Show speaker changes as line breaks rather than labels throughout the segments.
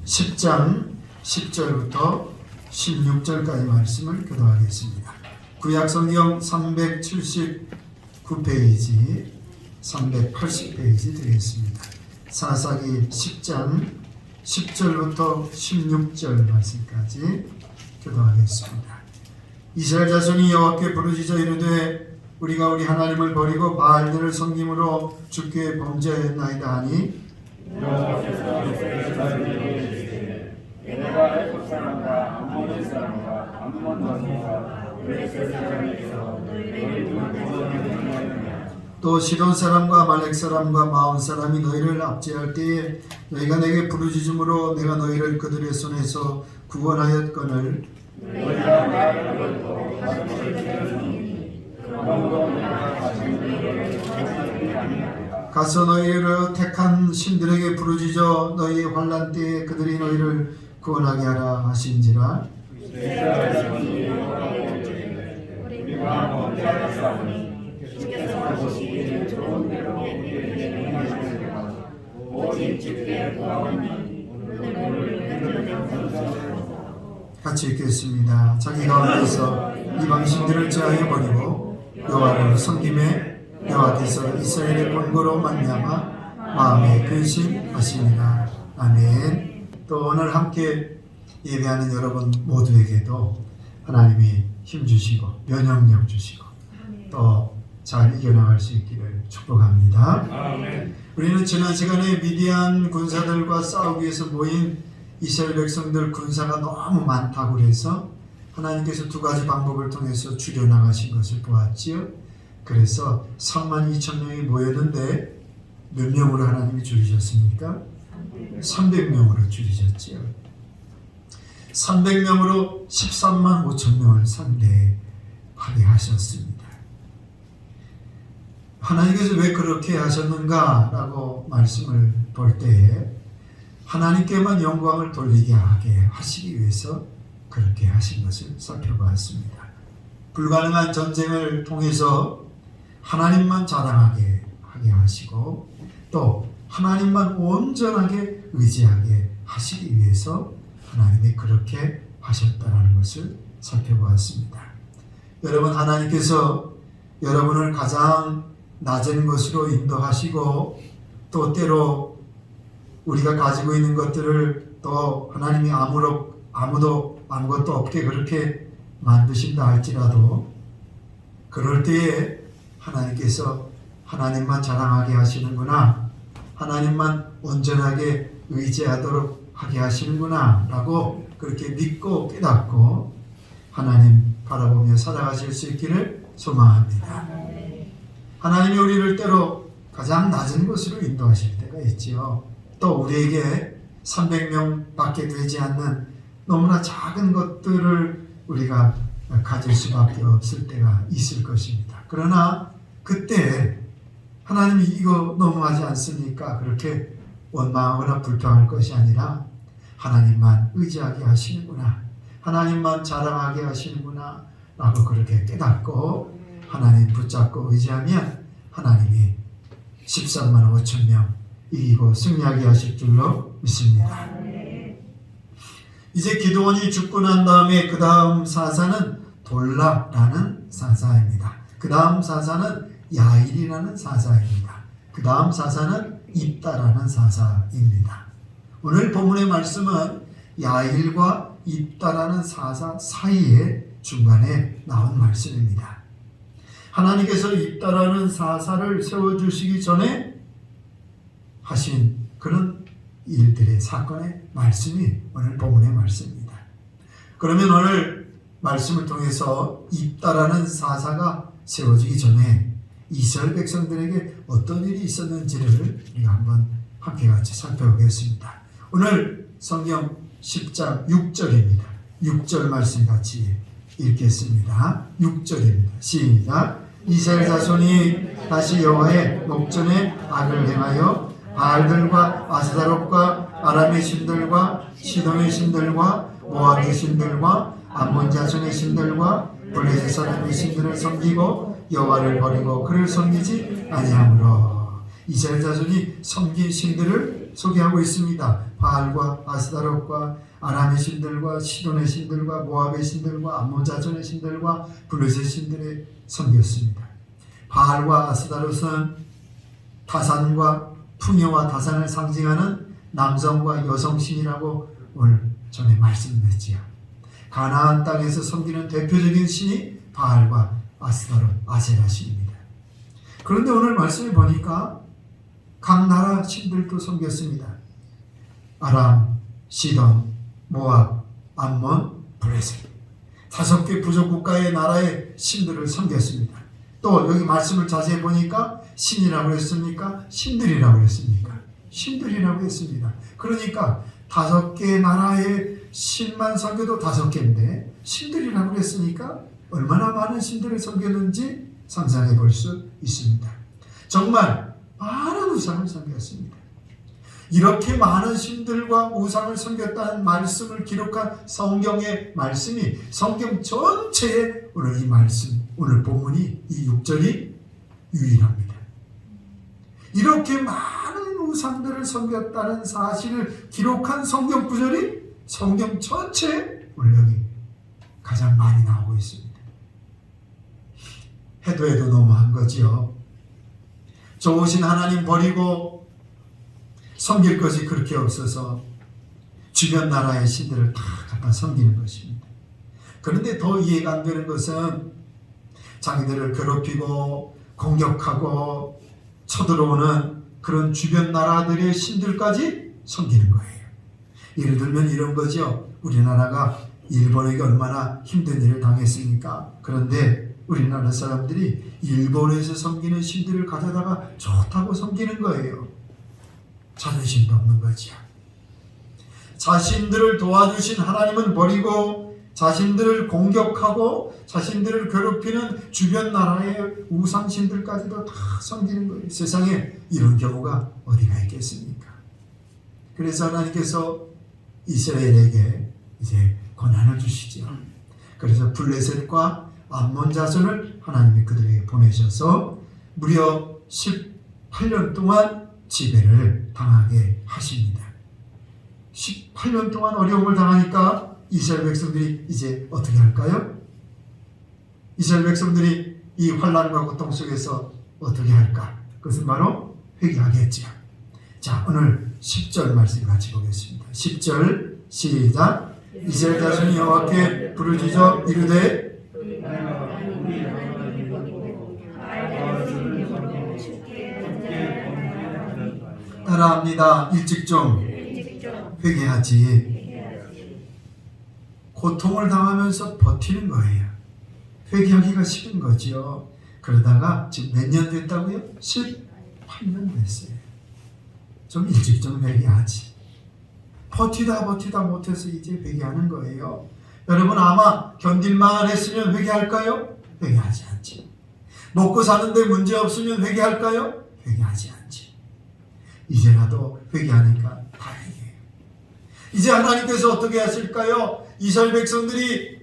10장 10절부터 16절까지 말씀을 교도하겠습니다. 구약성경 379페이지, 380페이지 되겠습니다. 사사기 10장 10절부터 16절 말씀까지 교도하겠습니다. 이스라엘 자손이 여호와께 부르짖어 이르되 우리가 우리 하나님을 버리고 바알들을 섬김으로 주께 범죄하였나이다 하니
여호와께서 이스라엘에게 이르시되 내가 애굽 사람과 암몬 사람과 암몬 자손과 블레셋 사람에게서 너희를 구원하였느냐.
또 시돈 사람과 아말렉 사람과 마온 사람이 너희를 압제할 때에 너희가 내게 부르짖음으로 내가 너희를 그들의 손에서 구원하였거늘
너희가 나를 버리고 가슴을 찢었으니 그러므로 내가 다시 너희를 구원하지 아니하리라.
가서 너희를 택한 신들에게 부르짖어 너희의 환난 때에 그들이 너희를 구원하게 하라 하신지라.
이스라엘 자손이 여호와께 이르되 우리가 범죄하였사오니 주께서 보시기에 좋은 대로 우리에게 행하시리라. 오직 주께 구하오니 오늘 회개하옵소서.
같이 읽겠습니다. 자기 가운데서 이방신들을 제하여 버리고 여호와를 섬김에 여호와께서 이스라엘의 권고로 말미암아 마음에 근심하시니라. 아멘. 또 오늘 함께 예배하는 여러분 모두에게도 하나님이 힘 주시고 면역력 주시고 또 잘 이겨나갈 수 있기를 축복합니다.
아멘.
우리는 지난 시간에 미디안 군사들과 싸우기 위해서 모인 이스라엘 백성들 군사가 너무 많다고 그래서 하나님께서 두 가지 방법을 통해서 줄여나가신 것을 보았지요. 그래서 32,000명이 모였는데 몇 명으로 하나님이 줄이셨습니까? 300명으로 줄이셨지요. 300명으로 13만 5천 명을 상대하게 하셨습니다. 하나님께서 왜 그렇게 하셨는가라고 말씀을 볼 때에 하나님께만 영광을 돌리게 하게 하시기 위해서 그렇게 하신 것을 살펴보았습니다. 불가능한 전쟁을 통해서 하나님만 자랑하게 하게 하시고 또 하나님만 온전하게 의지하게 하시기 위해서 하나님이 그렇게 하셨다는 것을 살펴보았습니다. 여러분, 하나님께서 여러분을 가장 낮은 것으로 인도하시고 또 때로 우리가 가지고 있는 것들을 또 하나님이 아무것도 없게 그렇게 만드신다 할지라도 그럴 때에 하나님께서 하나님만 자랑하게 하시는구나, 하나님만 온전하게 의지하도록 하게 하시는구나 라고 그렇게 믿고 깨닫고 하나님 바라보며 살아가실 수 있기를 소망합니다. 하나님이 우리를 때로 가장 낮은 곳으로 인도하실 때가 있지요. 또 우리에게 300명 밖에 되지 않는 너무나 작은 것들을 우리가 가질 수밖에 없을 때가 있을 것입니다. 그러나 그때 하나님이 이거 너무하지 않습니까? 그렇게 원망하거나 불평할 것이 아니라 하나님만 의지하게 하시는구나, 하나님만 자랑하게 하시는구나 라고 그렇게 깨닫고 하나님 붙잡고 의지하면 하나님이 13만 5천 명 이기고 승리하게 하실 줄로 믿습니다. 이제 기드온이 죽고 난 다음에 그 다음 사사는 돌라라는 사사입니다. 그 다음 사사는 야일이라는 사사입니다. 그 다음 사사는 입다라는 사사입니다. 오늘 본문의 말씀은 야일과 입다라는 사사 사이에 중간에 나온 말씀입니다. 하나님께서 입다라는 사사를 세워주시기 전에 하신 그런 일들의 사건의 말씀이 오늘 본문의 말씀입니다. 그러면 오늘 말씀을 통해서 입다라는 사사가 세워지기 전에 이스라엘 백성들에게 어떤 일이 있었는지를 우리가 한번 함께 같이 살펴보겠습니다. 오늘 성경 10장 6절입니다. 6절 말씀 같이 읽겠습니다. 6절입니다. 시작. 이스라엘 자손이 다시 여호와의 목전에 악을 행하여 바알들과 아스다롯과 아람의 신들과 시돈의 신들과 모압의 신들과 암몬 자손의 신들과 블레셋 사람의 신들을 섬기고 여호와를 버리고 그를 섬기지 아니하므로 이스라엘 자손이 섬긴 신들을 소개하고 있습니다. 바알과 아스타롯과 아람의 신들과 시돈의 신들과 모압의 신들과 암몬 자손의 신들과 블레셋 신들의 섬겼습니다. 바알과 아스타롯은 타산과 풍요와 타산을 상징하는 남성과 여성신이라고 오늘 전에 말씀드렸지요. 가나안 땅에서 섬기는 대표적인 신이 바알과 아스타롯, 아세라 신입니다. 그런데 오늘 말씀을 보니까 각 나라 신들도 섬겼습니다. 아람, 시돈, 모압, 암몬, 블레셋 5개 부족 국가의 나라의 신들을 섬겼습니다. 또 여기 말씀을 자세히 보니까 신이라고 했습니까? 신들이라고 했습니까? 신들이라고 했습니다. 그러니까 5개 나라의 신만 섬겨도 5개인데 신들이라고 했으니까 얼마나 많은 신들을 섬겼는지 상상해 볼 수 있습니다. 정말 많은 우상을 섬겼습니다. 이렇게 많은 신들과 우상을 섬겼다는 말씀을 기록한 성경의 말씀이 성경 전체에 오늘 이 말씀, 오늘 본문이 이 6절이 유일합니다. 이렇게 많은 우상들을 섬겼다는 사실을 기록한 성경 구절이 성경 전체에 오늘 여기 가장 많이 나오고 있습니다. 해도 너무한 거지요. 좋으신 하나님 버리고 섬길 것이 그렇게 없어서 주변 나라의 신들을 다 갖다 섬기는 것입니다. 그런데 더 이해가 안 되는 것은 자기들을 괴롭히고 공격하고 쳐들어오는 그런 주변 나라들의 신들까지 섬기는 거예요. 예를 들면 이런 거죠. 우리나라가 일본에게 얼마나 힘든 일을 당했습니까? 그런데 우리나라 사람들이 일본에서 섬기는 신들을 가져다가 좋다고 섬기는 거예요. 자존심도 없는 거지요. 자신들을 도와주신 하나님은 버리고 자신들을 공격하고 자신들을 괴롭히는 주변 나라의 우상신들까지도 다 섬기는 거예요. 세상에 이런 경우가 어디가 있겠습니까? 그래서 하나님께서 이스라엘에게 이제 권한을 주시죠. 그래서 블레셋과 암몬 자손을 하나님이 그들에게 보내셔서 무려 18년 동안 지배를 당하게 하십니다. 18년 동안 어려움을 당하니까 이스라엘 백성들이 이제 어떻게 할까요? 이스라엘 백성들이 이 환난과 고통 속에서 어떻게 할까? 그것은 바로 회개하겠지요. 자, 오늘 10절 말씀 같이 보겠습니다. 10절 시작. 이스라엘 자손이 여호와께 부르짖어 이르되 따라합니다. 일찍 좀 회개하지. 고통을 당하면서 버티는 거예요. 회개하기가 싫은 거죠. 그러다가 지금 몇 년 됐다고요? 18년 됐어요. 좀 일찍 좀 회개하지. 버티다 못해서 이제 회개하는 거예요. 여러분 아마 견딜만 했으면 회개할까요? 회개하지 않지. 먹고 사는데 문제 없으면 회개할까요? 회개하지 않지. 이제라도 회개하니까 다행이에요. 이제 하나님께서 어떻게 하실까요? 이스라엘 백성들이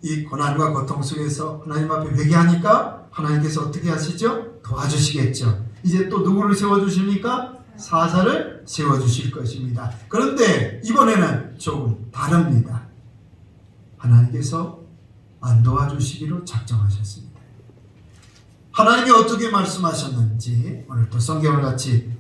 이 고난과 고통 속에서 하나님 앞에 회개하니까 하나님께서 어떻게 하시죠? 도와주시겠죠. 이제 또 누구를 세워주십니까? 사사를 세워주실 것입니다. 그런데 이번에는 조금 다릅니다. 하나님께서 안 도와주시기로 작정하셨습니다. 하나님이 어떻게 말씀하셨는지 오늘 또 성경을 같이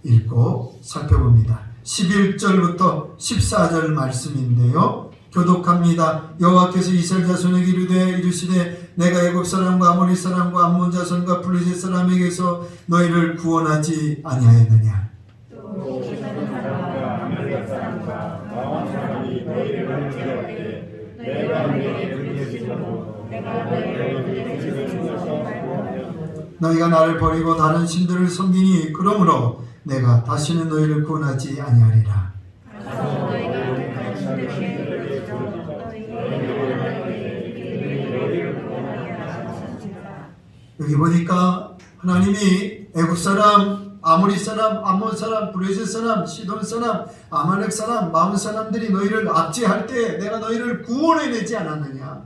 읽고 살펴봅니다. 11절부터 14절 말씀인데요. 교독합니다. 여호와께서 이스라엘 자손에게 이르시되 내가 애굽 사람과 아모리 사람과 암몬 자손과 블레셋 사람에게서 너희를 구원하지 아니하였느냐. 너희가 나를 버리고 다른 신들을 섬기니 그러므로 내가 다시는 너희를 구원하지 아니하리라. 여기 보니까 하나님이 애굽 사람, 아모리 사람, 암몬 사람, 블레셋 사람, 시돈 사람, 아말렉 사람, 마음 사람들이 너희를 압제할 때 내가 너희를 구원해내지 않았느냐.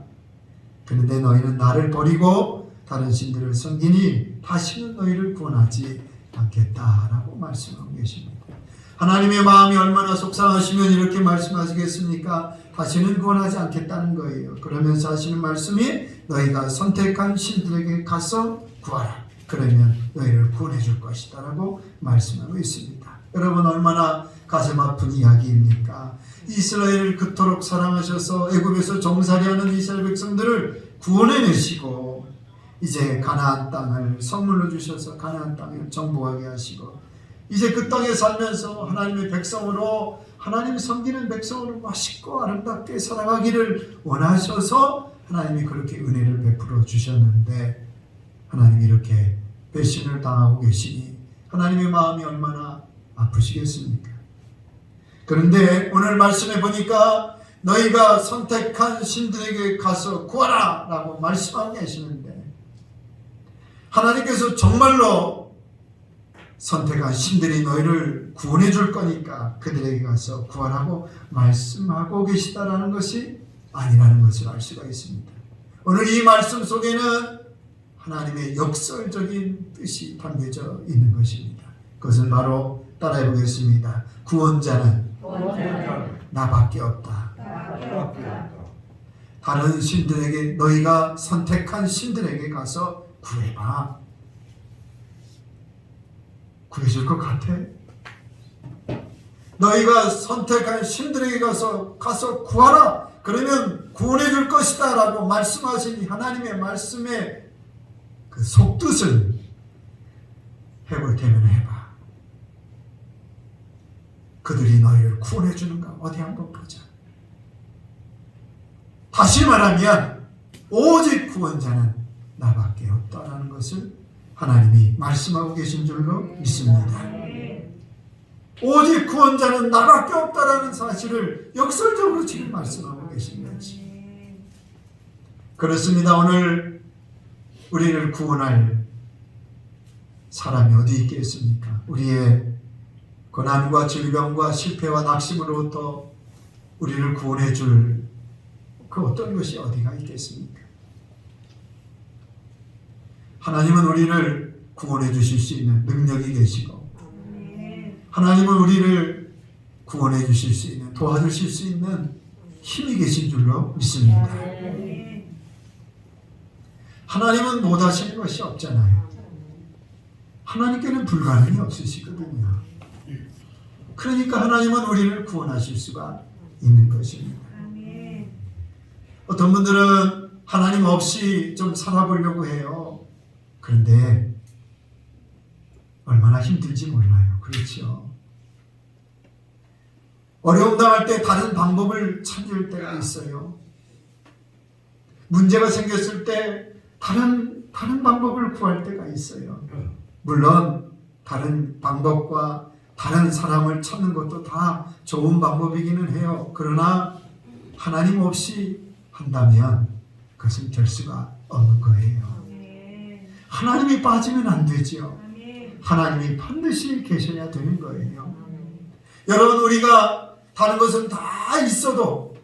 그런데 너희는 나를 버리고 다른 신들을 섬기니 다시는 너희를 구원하지 않겠다라고 말씀하고 계십니다. 하나님의 마음이 얼마나 속상하시면 이렇게 말씀하시겠습니까? 다시는 구원하지 않겠다는 거예요. 그러면서 하시는 말씀이 너희가 선택한 신들에게 가서 구하라. 그러면 너희를 구원해 줄 것이다 라고 말씀하고 있습니다. 여러분, 얼마나 가슴 아픈 이야기입니까? 이스라엘을 그토록 사랑하셔서 애굽에서 종살이하는 이스라엘 백성들을 구원해내시고 이제 가나안 땅을 선물로 주셔서 가나안 땅을 정복하게 하시고 이제 그 땅에 살면서 하나님의 백성으로 하나님 섬기는 백성으로 맛있고 아름답게 살아가기를 원하셔서 하나님이 그렇게 은혜를 베풀어 주셨는데 하나님이 이렇게 배신을 당하고 계시니 하나님의 마음이 얼마나 아프시겠습니까? 그런데 오늘 말씀해 보니까 너희가 선택한 신들에게 가서 구하라 라고 말씀하고 계시는데 하나님께서 정말로 선택한 신들이 너희를 구원해 줄 거니까 그들에게 가서 구하라고 말씀하고 계시다라는 것이 아니라는 것을 알 수가 있습니다. 오늘 이 말씀 속에는 하나님의 역설적인 뜻이 담겨져 있는 것입니다. 그것은 바로 따라해 보겠습니다. 구원자는 나밖에 없다. 다른 신들에게 너희가 선택한 신들에게 가서 구해봐. 구해줄 것 같아? 너희가 선택한 신들에게 가서 구하라. 그러면 구원해 줄 것이다 라고 말씀하신 하나님의 말씀의 그 속뜻을 해볼 테면 해봐. 그들이 너희를 구원해 주는가 어디 한번 보자. 다시 말하면 오직 구원자는 나밖에 없다라는 것을 하나님이 말씀하고 계신 줄로 믿습니다. 오직 구원자는 나밖에 없다라는 사실을 역설적으로 지금 말씀하고 계신 거지. 그렇습니다. 오늘 우리를 구원할 사람이 어디 있겠습니까? 우리의 고난과 질병과 실패와 낙심으로부터 우리를 구원해 줄 그 어떤 것이 어디가 있겠습니까? 하나님은 우리를 구원해 주실 수 있는 능력이 계시고 하나님은 우리를 구원해 주실 수 있는 도와주실 수 있는 힘이 계신 줄로 믿습니다. 하나님은 못하시는 것이 없잖아요. 하나님께는 불가능이 없으시거든요. 그러니까 하나님은 우리를 구원하실 수가 있는 것입니다. 어떤 분들은 하나님 없이 좀 살아보려고 해요. 그런데 얼마나 힘들지 몰라요. 그렇죠? 어려움 당할 때 다른 방법을 찾을 때가 있어요. 문제가 생겼을 때 다른 방법을 구할 때가 있어요. 물론 다른 방법과 다른 사람을 찾는 것도 다 좋은 방법이기는 해요. 그러나 하나님 없이 한다면 그것은 될 수가 없는 거예요. 하나님이 빠지면 안 되죠. 하나님이 반드시 계셔야 되는 거예요. 여러분, 우리가 다른 것은 다 있어도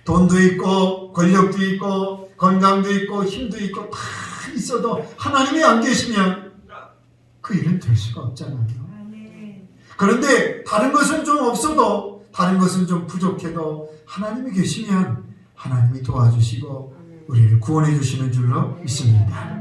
돈도 있고 권력도 있고 건강도 있고 힘도 있고 다 있어도 하나님이 안 계시면 그 일은 될 수가 없잖아요. 그런데 다른 것은 좀 없어도 다른 것은 좀 부족해도 하나님이 계시면 하나님이 도와주시고 우리를 구원해 주시는 줄로 믿습니다.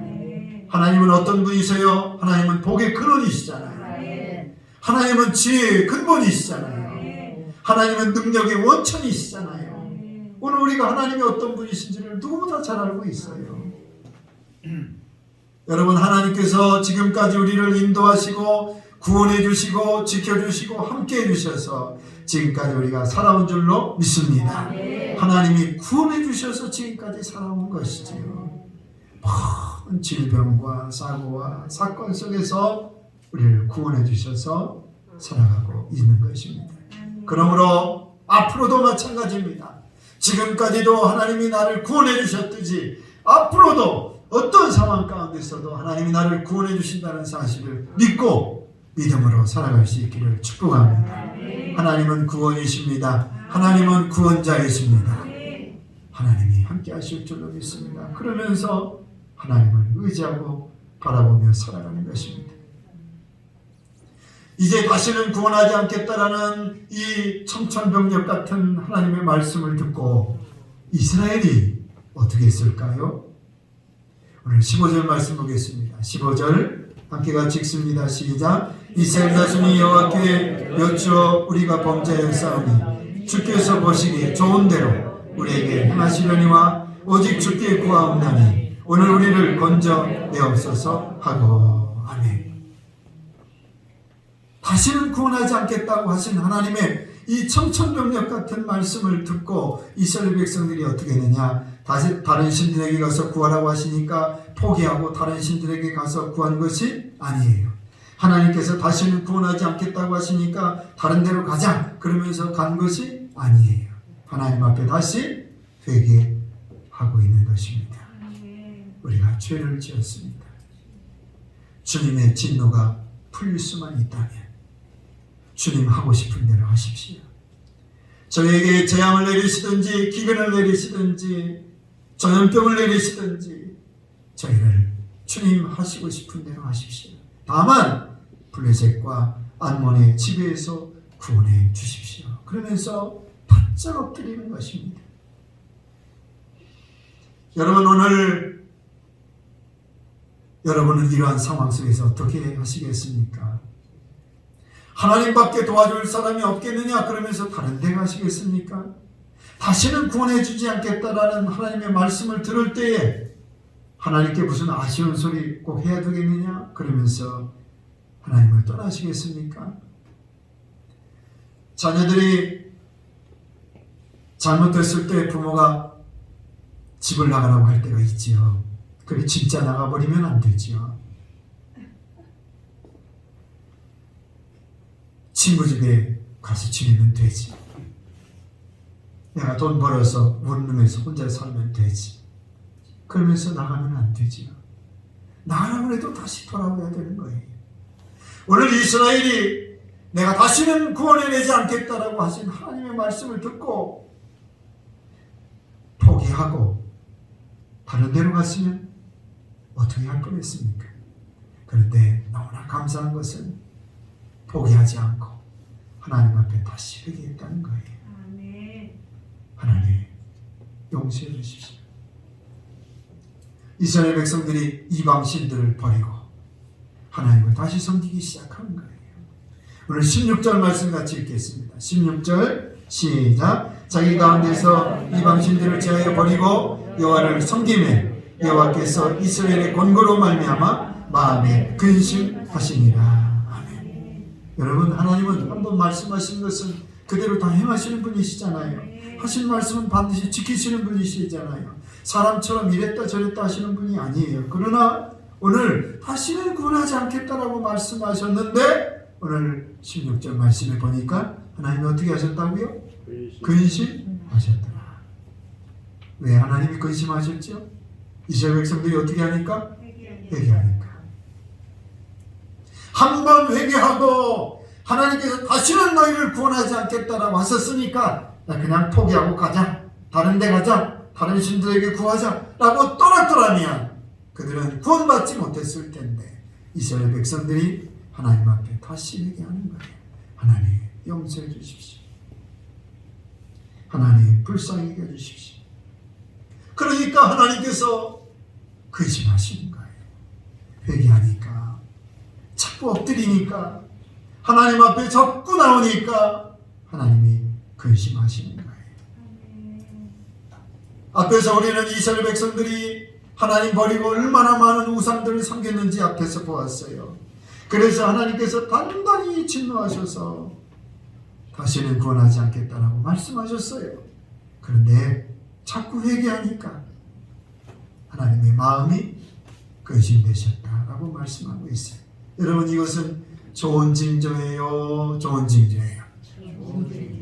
하나님은 어떤 분이세요? 하나님은 복의 근원이시잖아요. 하나님은 지혜의 근본이시잖아요. 하나님은 능력의 원천이시잖아요. 오늘 우리가 하나님이 어떤 분이신지를 누구보다 잘 알고 있어요. 여러분, 하나님께서 지금까지 우리를 인도하시고 구원해 주시고 지켜주시고 함께해 주셔서 지금까지 우리가 살아온 줄로 믿습니다. 하나님이 구원해 주셔서 지금까지 살아온 것이지요. 모든 질병과 사고와 사건 속에서 우리를 구원해 주셔서 살아가고 있는 것입니다. 그러므로 앞으로도 마찬가지입니다. 지금까지도 하나님이 나를 구원해 주셨듯이 앞으로도 어떤 상황 가운데서도 하나님이 나를 구원해 주신다는 사실을 믿고 믿음으로 살아갈 수 있기를 축복합니다. 하나님은 구원이십니다. 하나님은 구원자이십니다. 하나님이 함께 하실 줄로 믿습니다. 그러면서 하나님을 의지하고 바라보며 살아가는 것입니다. 이제 다시는 구원하지 않겠다라는 이 청천벽력 같은 하나님의 말씀을 듣고 이스라엘이 어떻게 했을까요? 오늘 15절 말씀 보겠습니다. 15절 함께 같이 읽습니다. 시작. 이스라엘 자손이 여호와께 여쭈어 우리가 범죄하였사오니 주께서 보시기에 좋은 대로 우리에게 행하시려니와 오직 주께 구하옵나니 오늘 우리를 건져내옵소서 하고. 아멘. 다시는 구원하지 않겠다고 하신 하나님의 이 청천벽력 같은 말씀을 듣고 이스라엘 백성들이 어떻게 했느냐? 다시 다른 신들에게 가서 구하라고 하시니까 포기하고 다른 신들에게 가서 구한 것이 아니에요. 하나님께서 다시는 구원하지 않겠다고 하시니까 다른 데로 가자 그러면서 간 것이 아니에요. 하나님 앞에 다시 회개하고 있는 것입니다. 우리가 죄를 지었습니다. 주님의 진노가 풀릴 수만 있다면 주님 하고 싶은 대로 하십시오. 저에게 재앙을 내리시든지 기근을 내리시든지 전염병을 내리시든지 저희를 주님 하시고 싶은 대로 하십시오. 다만 블레셋과 안몬의 지배에서 구원해 주십시오. 그러면서 바짝 엎드리는 것입니다. 여러분, 오늘 여러분은 이러한 상황 속에서 어떻게 하시겠습니까? 하나님밖에 도와줄 사람이 없겠느냐 그러면서 다른 데 가시겠습니까? 다시는 구원해 주지 않겠다라는 하나님의 말씀을 들을 때에 하나님께 무슨 아쉬운 소리 꼭 해야 되겠느냐 그러면서 하나님을 떠나시겠습니까? 자녀들이 잘못됐을 때 부모가 집을 나가라고 할 때가 있지요. 그래 진짜 나가버리면 안 되지요. 친구 집에 가서 지내면 되지. 내가 돈 벌어서 원룸에서 혼자 살면 되지. 그러면서 나가면 안 되지요. 나가라고 해도 다시 돌아와야 되는 거예요. 오늘 이스라엘이 내가 다시는 구원해내지 않겠다라고 하신 하나님의 말씀을 듣고 포기하고 다른 데로 갔으면 어떻게 할 뻔했습니까? 그런데 너무나 감사한 것은 포기하지 않고 하나님 앞에 다시 회개했다는 거예요. 하나님 용서해 주십시오. 이스라엘 백성들이 이방 신들을 버리고 하나님을 다시 섬기기 시작한 거예요. 오늘 16절 말씀 같이 읽겠습니다. 16절 시작. 자기 가운데서 이방 신들을 제하여 버리고 여호와를 섬기매 여호와께서 이스라엘의 권고로 말미암아 마음에 근심하시니라. 여러분, 하나님은 한번 말씀하신 것은 그대로 다 행하시는 분이시잖아요. 하신 말씀은 반드시 지키시는 분이시잖아요. 사람처럼 이랬다 저랬다 하시는 분이 아니에요. 그러나 오늘 다시는 구원하지 않겠다라고 말씀하셨는데 오늘 16절 말씀에 보니까 하나님이 어떻게 하셨다고요? 근심하셨더라. 왜 하나님이 근심하셨죠? 이스라엘 백성들이 어떻게 하니까? 회개하니까. 한 번 회개하고 하나님께서 다시는 너희를 구원하지 않겠다라고 하셨으니까 그냥 포기하고 가자. 다른 데 가자. 다른 신들에게 구하자. 라고 떠났더라면 그들은 구원받지 못했을 텐데 이스라엘 백성들이 하나님 앞에 다시 회개하는 거예요. 하나님 용서해 주십시오. 하나님 불쌍히 여겨 주십시오. 그러니까 하나님께서 근심하시는 거예요. 회개하니까 자꾸 엎드리니까 하나님 앞에 자꾸 나오니까 하나님이 근심하시는 거예요. 앞에서 우리는 이스라엘 백성들이 하나님 버리고 얼마나 많은 우상들을 섬겼는지 앞에서 보았어요. 그래서 하나님께서 단단히 진노하셔서 다시는 구원하지 않겠다라고 말씀하셨어요. 그런데 자꾸 회개하니까 하나님의 마음이 근심되셨다라고 말씀하고 있어요. 여러분, 이것은 좋은 징조예요? 좋은 징조예요?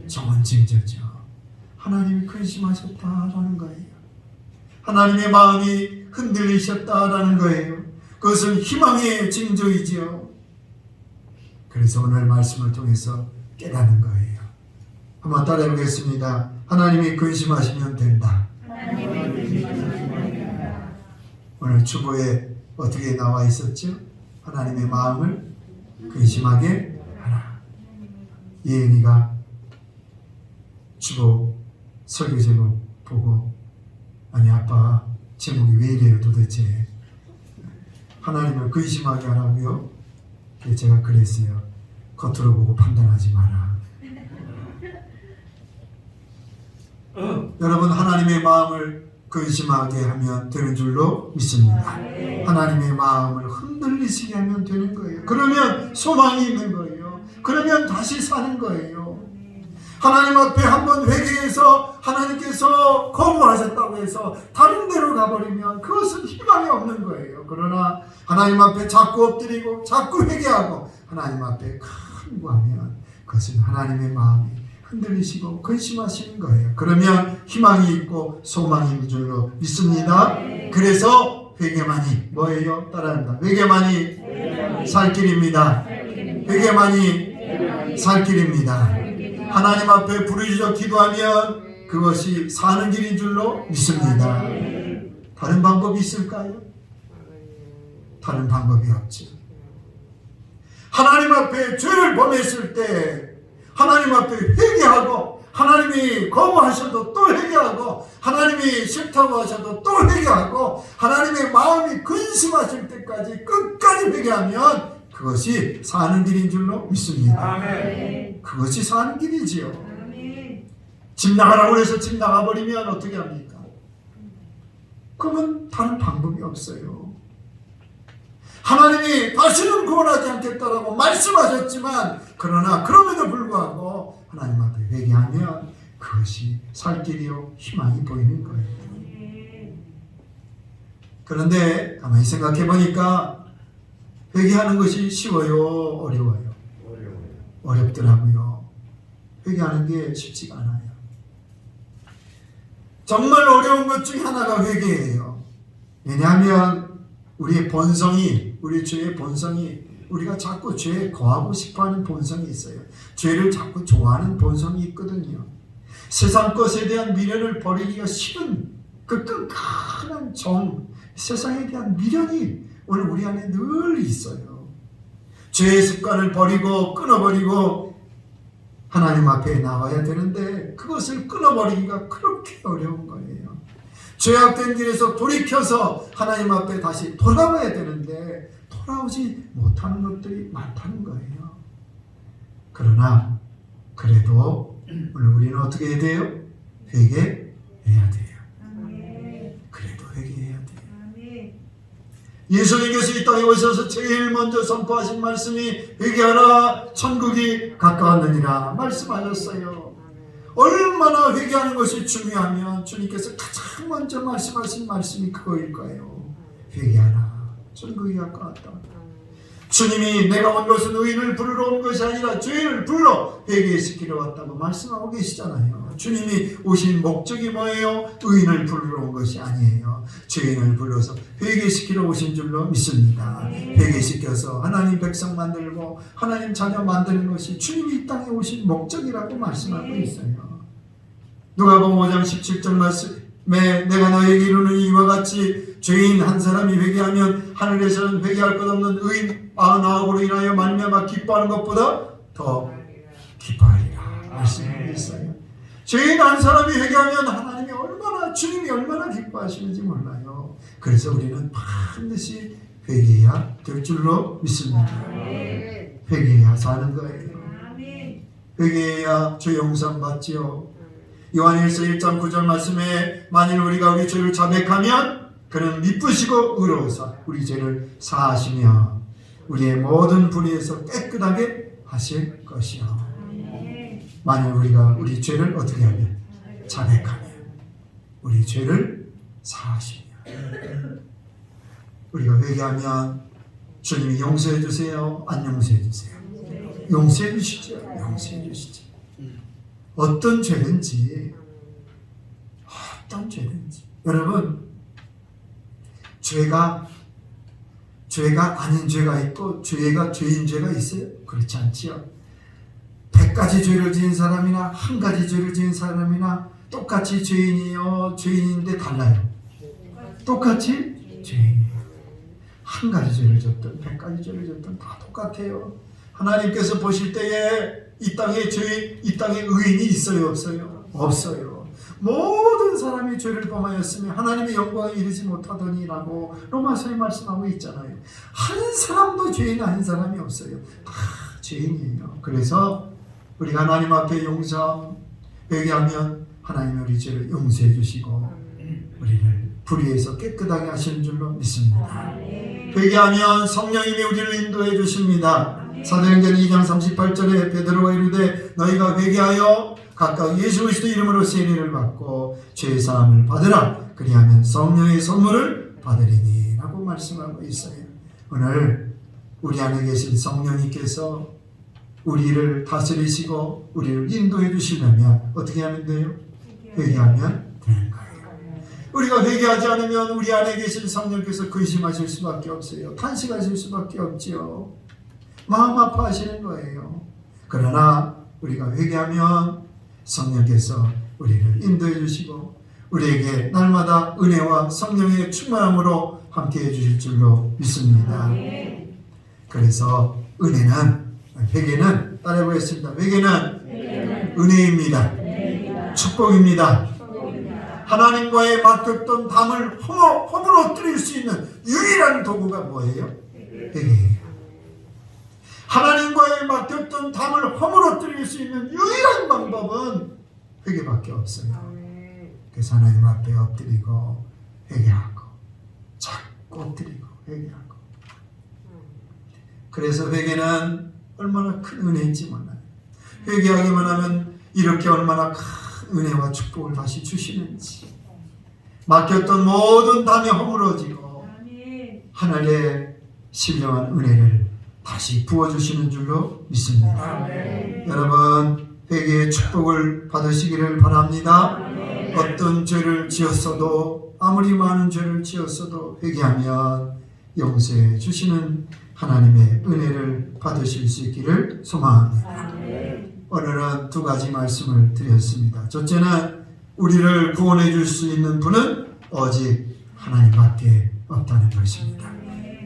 좋은 징조죠. 하나님이 근심하셨다라는 거예요. 하나님의 마음이 흔들리셨다라는 거예요. 그것은 희망의 징조이지요. 그래서 오늘 말씀을 통해서 깨닫는 거예요. 한번 따라해 보겠습니다. 하나님이 근심하시면 된다. 오늘 주보에 어떻게 나와 있었죠? 하나님의 마음을 근심하게 하라. 예은이가 주보 설교 제목 보고 아니 아빠 제목이 왜 이래요 도대체 하나님을 근심하게 하라고요? 제가 그랬어요. 겉으로 보고 판단하지 마라. 여러분 하나님의 마음을 근심하게 하면 되는 줄로 믿습니다. 하나님의 마음을 흔들리시게 하면 되는 거예요. 그러면 소망이 있는 거예요. 그러면 다시 사는 거예요. 하나님 앞에 한번 회개해서 하나님께서 거부하셨다고 해서 다른 데로 가버리면 그것은 희망이 없는 거예요. 그러나 하나님 앞에 자꾸 엎드리고 자꾸 회개하고 하나님 앞에 간구하면 그것은 하나님의 마음이 흔들리시고 근심하시는 거예요. 그러면 희망이 있고 소망이 있는 줄로 믿습니다. 그래서 회개만이 뭐예요? 따라한다. 회개만이 살 길입니다. 회개만이 살 길입니다. 하나님 앞에 부르짖어 기도하면 그것이 사는 길인 줄로 믿습니다. 다른 방법이 있을까요? 다른 방법이 없죠. 하나님 앞에 죄를 범했을 때 하나님 앞에 회개하고 하나님이 거부하셔도 또 회개하고 하나님이 싫다고 하셔도 또 회개하고 하나님의 마음이 근심하실 때까지 끝까지 회개하면 그것이 사는 길인 줄로 믿습니다.
아멘.
그것이 사는 길이지요. 집 나가라고 해서 집 나가버리면 어떻게 합니까? 그러면 다른 방법이 없어요. 하나님이 다시는 구원하지 않겠다라고 말씀하셨지만 그러나 그럼에도 불구하고 하나님 앞에 회개하면 그것이 살 길이요 희망이 보이는 거예요. 그런데 가만히 생각해 보니까 회개하는 것이 쉬워요? 어려워요? 어렵더라고요. 회개하는 게 쉽지가 않아요. 정말 어려운 것 중에 하나가 회개예요. 왜냐하면 우리의 본성이, 우리 죄의 본성이 우리가 자꾸 죄에 거하고 싶어하는 본성이 있어요. 죄를 자꾸 좋아하는 본성이 있거든요. 세상 것에 대한 미련을 버리기가 싫은 그 끈끈한 정, 세상에 대한 미련이 오늘 우리 안에 늘 있어요. 죄의 습관을 버리고 끊어버리고 하나님 앞에 나와야 되는데 그것을 끊어버리기가 그렇게 어려운 거예요. 죄악된 길에서 돌이켜서 하나님 앞에 다시 돌아와야 되는데 돌아오지 못하는 것들이 많다는 거예요. 그러나 그래도 오늘 우리는 어떻게 해야 돼요? 회개해야 돼요. 그래도 회개해야 돼요. 예수님께서 이 땅에 오셔서 제일 먼저 선포하신 말씀이 회개하라 천국이 가까웠느니라 말씀하셨어요. 얼마나 회개하는 것이 중요하면 주님께서 가장 먼저 말씀하신 말씀이 그거일 거예요. 회개하라 천국이 가까웠다. 주님이 내가 온 것은 의인을 부르러 온 것이 아니라 죄인을 불러 회개시키러 왔다고 말씀하고 계시잖아요. 주님이 오신 목적이 뭐예요? 의인을 부르러 온 것이 아니에요. 죄인을 불러서 회개시키러 오신 줄로 믿습니다. 회개시켜서 하나님 백성 만들고 하나님 자녀 만드는 것이 주님이 이 땅에 오신 목적이라고 말씀하고 있어요. 누가복음 5장 17절 말씀에 내가 너에게 이르노니 이와 같이 죄인 한 사람이 회개하면 하늘에서는 회개할 것 없는 의인 99으로 인하여 말미암아 기뻐하는 것보다 더 기뻐하리라 말씀하고 있어요. 죄인 한 사람이 회개하면 하나님이 얼마나 주님이 얼마나 기뻐하시는지 몰라요. 그래서 우리는 반드시 회개해야 될 줄로 믿습니다. 회개해야 사는 거예요. 회개해야 죄 용서 받지요. 요한일서 1장 9절 말씀에 만일 우리가 우리 죄를 자백하면 그는 미쁘시고 의로우사 우리 죄를 사하시며 우리의 모든 불의에서 깨끗하게 하실 것이요. 만일 우리가 우리 죄를 어떻게 하면 자백하면 우리 죄를 사하시며 우리가 회개하면 주님이 용서해 주세요? 안 용서해 주세요? 용서해 주시죠. 용서해 주시죠. 어떤 죄든지 여러분 죄가 아닌 죄가 있고 죄가 죄인 죄가 있어요? 그렇지 않지요. 100가지 죄를 지은 사람이나 한 가지 죄를 지은 사람이나 똑같이 죄인이요 죄인인데 달라요. 똑같이 죄인이에요. 한 가지 죄를 졌든 100가지 죄를 졌든 다 똑같아요. 하나님께서 보실 때에 이 땅에 의인이 있어요, 없어요? 없어요. 모든 사람이 죄를 범하였으며 하나님의 영광에 이르지 못하더니라고 로마서에 말씀하고 있잖아요. 한 사람도 죄인 아닌 사람이 없어요. 다 죄인이에요. 그래서 우리가 하나님 앞에 회개하면 하나님 우리 죄를 용서해 주시고 우리를 불의에서 깨끗하게 하시는 줄로 믿습니다. 회개하면 성령님이 우리를 인도해 주십니다. 사도행전 2장 38절에 베드로가 이르되 너희가 회개하여 각각 예수 그리스도 이름으로 세례를 받고 죄 사함을 받으라. 그리하면 성령의 선물을 받으리니 라고 말씀하고 있어요. 오늘 우리 안에 계신 성령님께서 우리를 다스리시고 우리를 인도해 주시려면 어떻게 하면 돼요? 회개하면 되는 거예요. 우리가 회개하지 않으면 우리 안에 계신 성령께서 근심하실 수밖에 없어요. 탄식하실 수밖에 없지요. 마음 아파하시는 거예요. 그러나 우리가 회개하면 성령께서 우리를 인도해 주시고 우리에게 날마다 은혜와 성령의 충만함으로 함께해 주실 줄로 믿습니다. 그래서 회개는 따라해보겠습니다. 회개는 은혜입니다. 축복입니다. 하나님과의 맡겼던 담을 허물어뜨릴 수 있는 유일한 도구가 뭐예요? 회개예요. 하나님과의 맡겼던 담을 허물어뜨릴 수 있는 유일한 방법은 회개밖에 없어요. 그래서 하나님 앞에 엎드리고 회개하고 자꾸 엎드리고 회개하고. 그래서 회개는 얼마나 큰 은혜인지 몰라요. 회개하기만 하면 이렇게 얼마나 큰 은혜와 축복을 다시 주시는지. 맡겼던 모든 담이 허물어지고 하늘의 신령한 은혜를 다시 부어주시는 줄로 믿습니다. 여러분 회개의 축복을 받으시기를 바랍니다. 어떤 죄를 지었어도 아무리 많은 죄를 지었어도 회개하면 용서해 주시는 하나님의 은혜를 받으실 수 있기를 소망합니다. 오늘은 두 가지 말씀을 드렸습니다. 첫째는 우리를 구원해 줄 수 있는 분은 오직 하나님밖에 없다는 것입니다.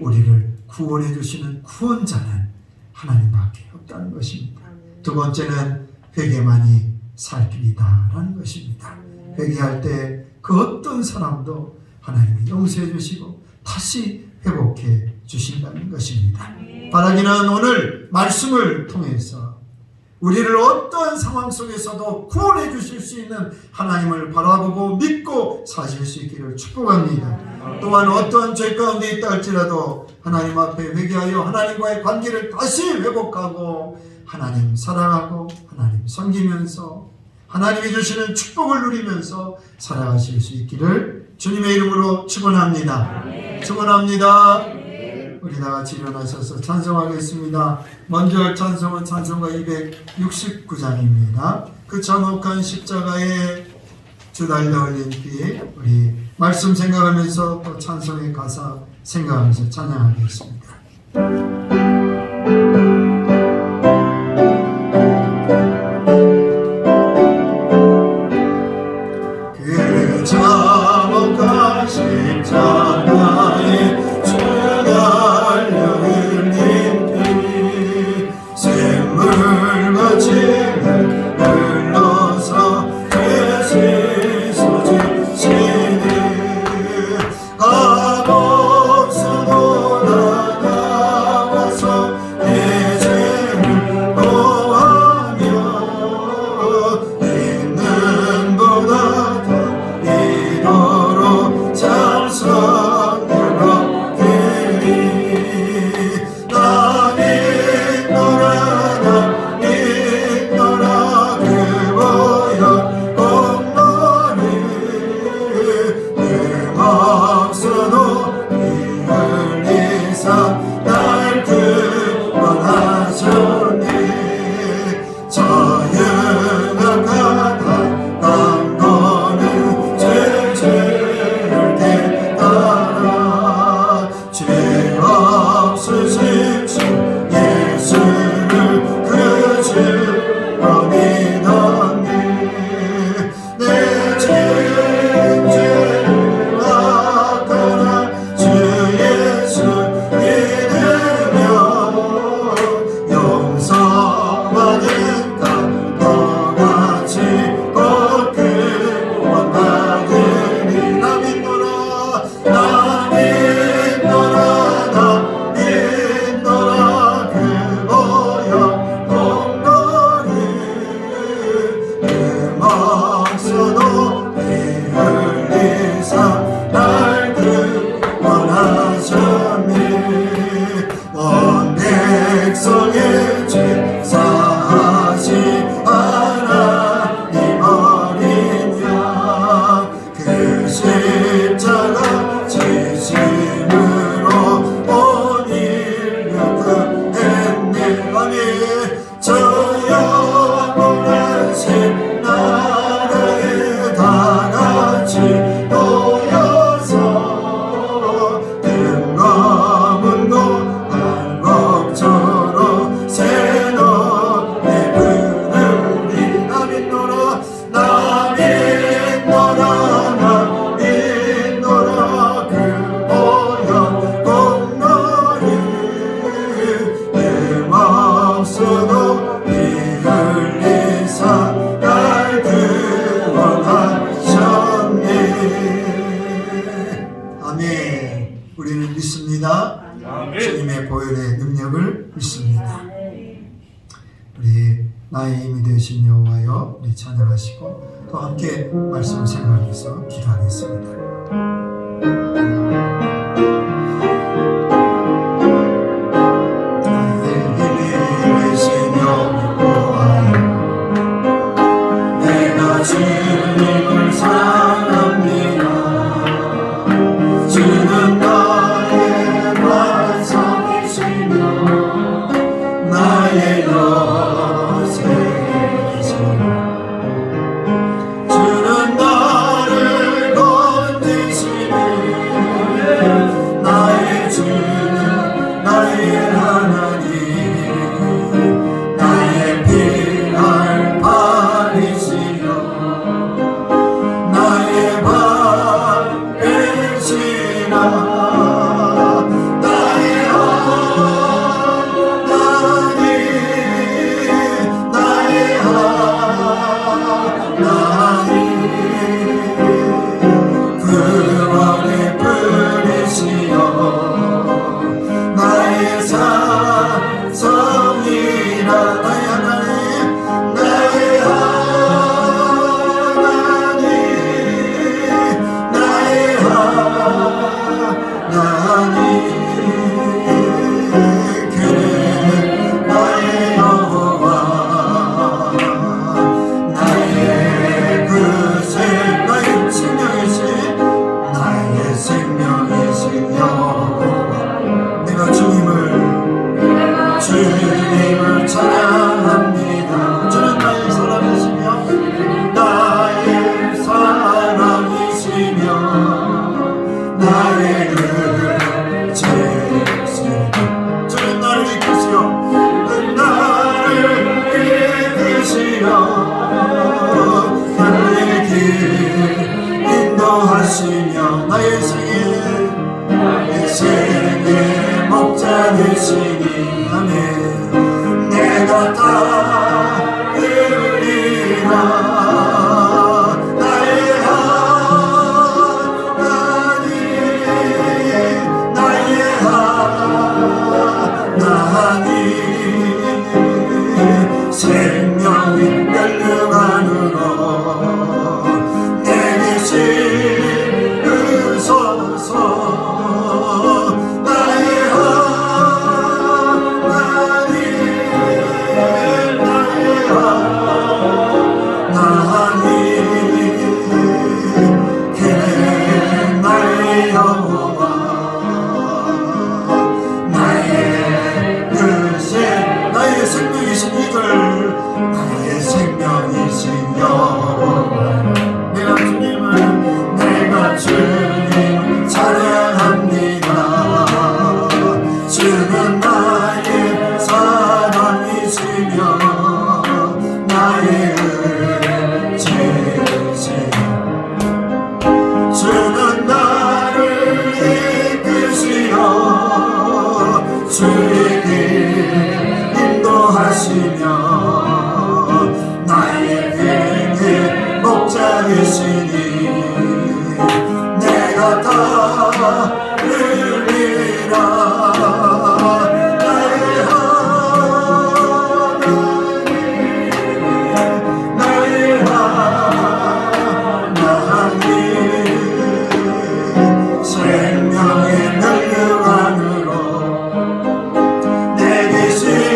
우리를 구원해 주시는 구원자는 하나님밖에 없다는 것입니다. 두 번째는 회개만이 살 길이다라는 것입니다. 회개할 때 그 어떤 사람도 하나님이 용서해 주시고 다시 회복해 주신다는 것입니다. 바라기는 오늘 말씀을 통해서 우리를 어떤 상황 속에서도 구원해 주실 수 있는 하나님을 바라보고 믿고 사실 수 있기를 축복합니다. 또한 어떠한 죄 가운데 있다 할지라도 하나님 앞에 회개하여 하나님과의 관계를 다시 회복하고 하나님 사랑하고 하나님 섬기면서 하나님이 주시는 축복을 누리면서 살아가실 수 있기를 주님의 이름으로 축원합니다. 축원합니다. 우리 다 같이 일어나셔서 찬송하겠습니다. 먼저 할 찬송은 찬송가 269장입니다. 그 참혹한 십자가에 주 달려 흘린 피, 우리 말씀 생각하면서 또 찬송의 가사 생각하면서 찬양하겠습니다. 그 참혹한 십자가에 아 우리 나의 힘이 되신 여호와여 우리 찬양하시고 또 함께 말씀 생각해서 기도하겠습니다.
주님을 사랑합니다. 주는 나의 반석이시며 나의 요새이시며 주는 나를 건지시니 나의 주는 나의 하나님 나의 피할 바리시며 나의 밥 되시나 나의 하나님 나의 하나님 구원의 분이시여 나의 산성이라 나의 하나님 나의 주님을 찬양합니다. 주는 나의 사랑이시며 나의 사랑이시며 나의 의지시며 주는 나를 이끄시어 나를 이끄시어 나의 길 인도하시며 나의 생의 목자 되시니 아멘. 내가 따르리라 나의 하나님 나의 하나님 생명이 멸류 안으로 내게 실으소서 내가 주님을 찬양합니다. 주는 나의 사랑이시며 나의 의지시며 주는 나를 이끄시어 주의 길 인도하시며 나의 생의 목자이시니 내가 따르리라 나의 하나님 나의 하나님 생명의 멸류 안으로 내게 실으소서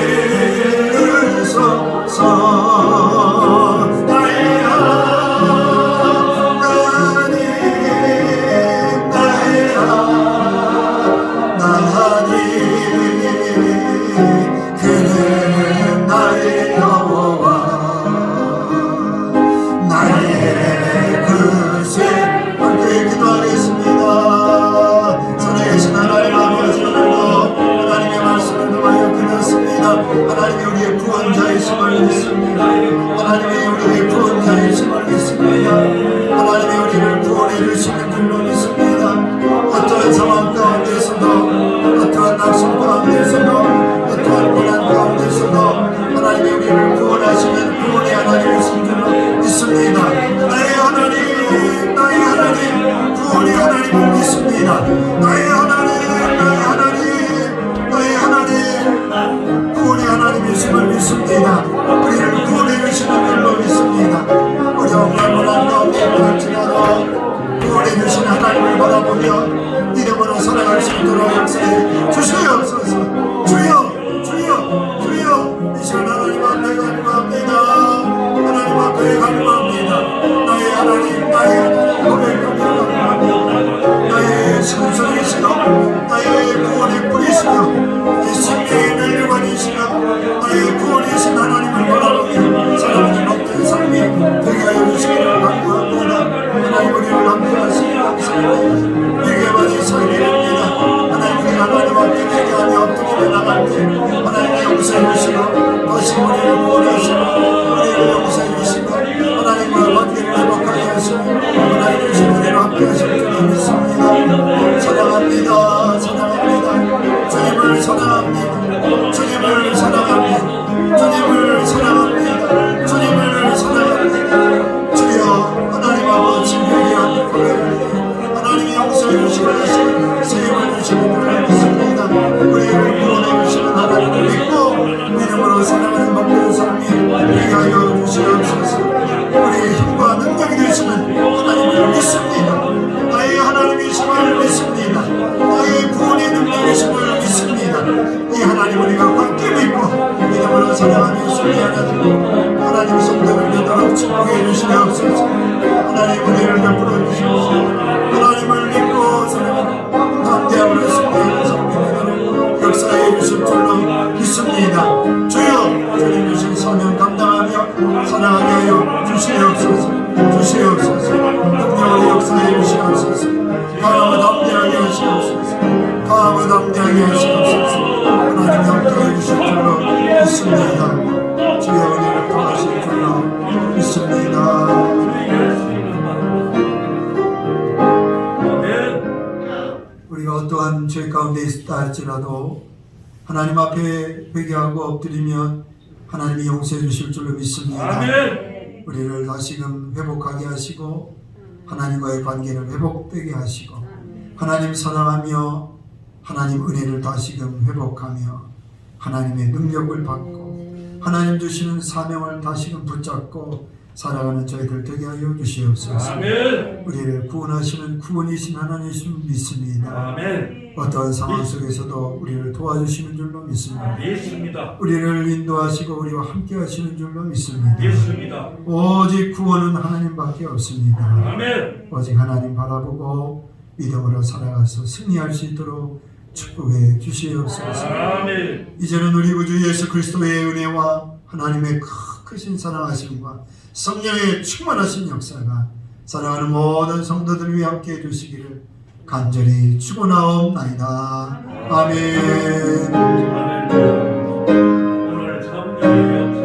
나의 하나님
하나님 나의 고백하며 나의 선선이시여 나의 구원의 뿌리시여 이 생명의 멸류관이시여 나의 구원이신 하나님을 바라보며 사랑하는 복된 삶이 되게 하여 주시기를 간구합니다. 하나님 우리를 함께하시기 감사합니다. 위계만이 설립입니다. 하나님 우리 하나님 앞에 회개하며 어떻게 나갈 때 하나님의 용서해 주시고 다시 우리를 구원하시고 우리를 용서해 주시고 하나님과 관계를 회복하게 하시고 하나님의 신으로 함께 하실 줄 믿습니다. 사랑합니다. 사랑합니다. 주님을 사랑합니다. 주님을 사랑합니다. 주님을 사랑합니다. 주님을 사랑합니다. 주여 하나님 아버지 회개하는 고백을 하나님이 용서해 주시고 세임을 주시는 줄 믿습니다. 우리를 구원해 주시는 하나님을 믿고 믿음으로 사랑하는 복된 삶이 되게 하여 주시옵소서. 우리의 힘과 능력이 되시는 하나님을 믿습니다. 나의 하나님이심을 믿습니다. 나의 구원의 능력이심을 믿습니다. 이 하나님 우리가 굳게 믿고 믿음으로 사랑하며 순리하는 하나님 성도를 되도록 축복해 주시옵소서. 하나님 우리를 베풀어 주시옵소서. 하나님을 믿고 사랑하는 남대함으로 순리하는 성도를 역사해 주실 줄로 믿습니다. 주여 주님 주신 사명 감당하며 사랑하게 하여 주시옵소서. 주시옵소서. 능력으로 역사해 주시옵소서. 강함을 담대하게 하시옵소서. 강함을 담대하게 하시옵소서. 하나님 함께해 주실 줄로 믿습니다. 주의 은혜를 통하실 줄로 믿습니다. 우리가 어떠한 죄 가운데 있다 할지라도 하나님 앞에 회개하고 엎드리면 하나님이 용서해 주실 줄로 믿습니다.
아멘.
우리를 다시금 회복하게 하시고 하나님과의 관계를 회복되게 하시고 하나님 사랑하며 하나님 은혜를 다시금 회복하며 하나님의 능력을 받고 하나님 주시는 사명을 다시금 붙잡고 살아가는 저희들 되게 하여 주시옵소서.
아멘.
우리를 구원하시는 구원이신 하나님이신 믿습니다.
아멘.
어떠한 상황 속에서도 우리를 도와주시는 줄로 믿습니다.
믿습니다.
우리를 인도하시고 우리와 함께 하시는 줄로 믿습니다.
믿습니다.
오직 구원은 하나님밖에 없습니다.
아멘.
오직 하나님 바라보고 믿음으로 살아가서 승리할 수 있도록 축복해 주시옵소서.
아멘.
이제는 우리 구주 예수 그리스도의 은혜와 하나님의 크신 사랑하심과 성령의 충만하신 역사가 사랑하는 모든 성도들 위해 함께 해주시기를 간절히 축원하옵나이다. 아멘.
아멘.